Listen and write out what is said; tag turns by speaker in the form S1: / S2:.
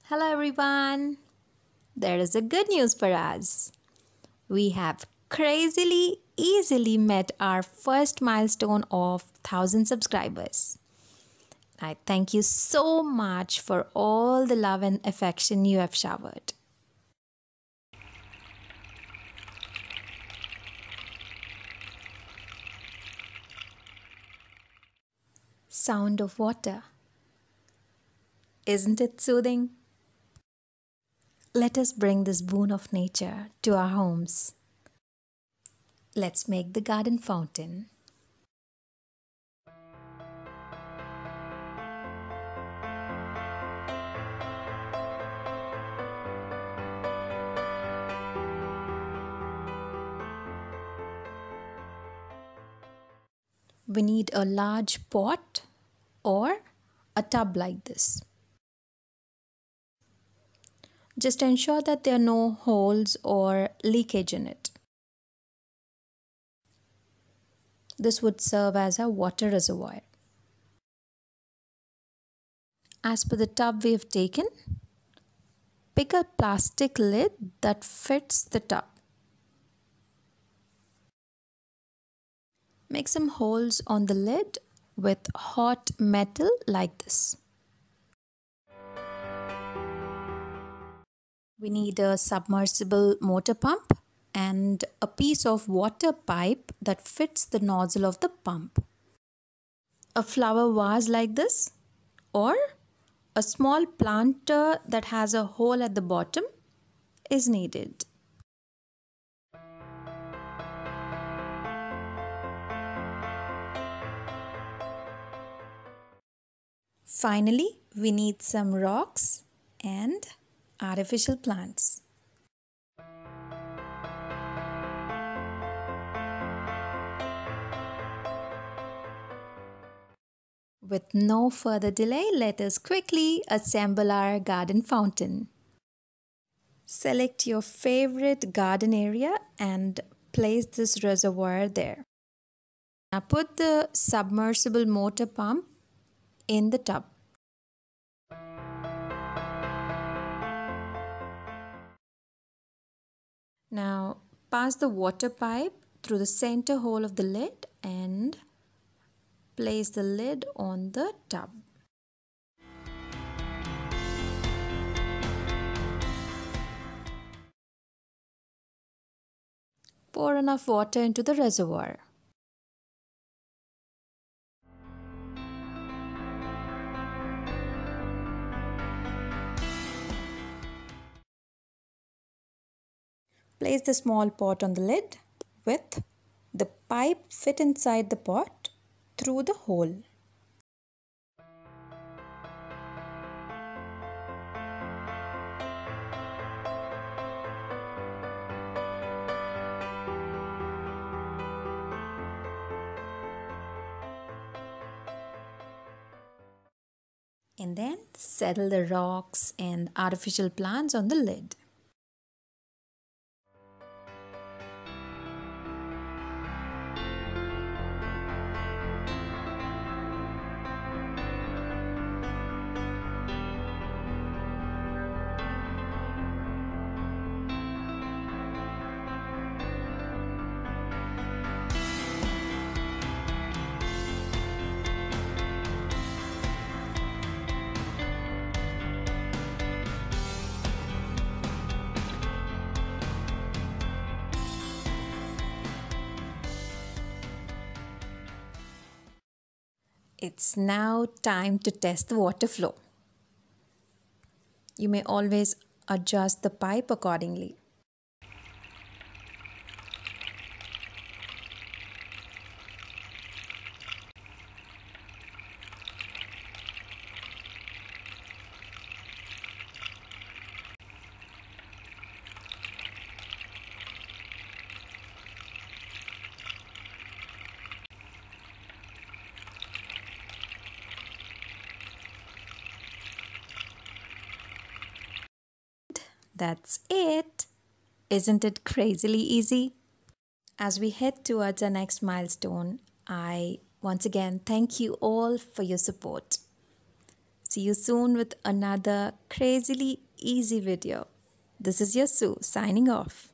S1: Hello everyone. There is a good news for us. We have crazily easily met our first milestone of 1000 subscribers. I thank you so much for all the love and affection you have showered. Sound of water. Isn't it soothing? Let us bring this boon of nature to our homes. Let's make the garden fountain. We need a large pot or a tub like this. Just ensure that there are no holes or leakage in it. This would serve as a water reservoir. As per the tub we have taken, pick a plastic lid that fits the tub. Make some holes on the lid with hot metal like this. We need a submersible motor pump and a piece of water pipe that fits the nozzle of the pump. A flower vase like this or a small planter that has a hole at the bottom is needed. Finally, we need some rocks and artificial plants. With no further delay, let us quickly assemble our garden fountain. Select your favorite garden area and place this reservoir there. Now put the submersible motor pump in the tub. Now pass the water pipe through the center hole of the lid and place the lid on the tub. Pour enough water into the reservoir. Place the small pot on the lid with the pipe fit inside the pot through the hole. And then settle the rocks and artificial plants on the lid. It's now time to test the water flow. You may always adjust the pipe accordingly. That's it. Isn't it crazily easy? As we head towards our next milestone, I once again thank you all for your support. See See you soon with another crazily easy video. This is your Sue signing off.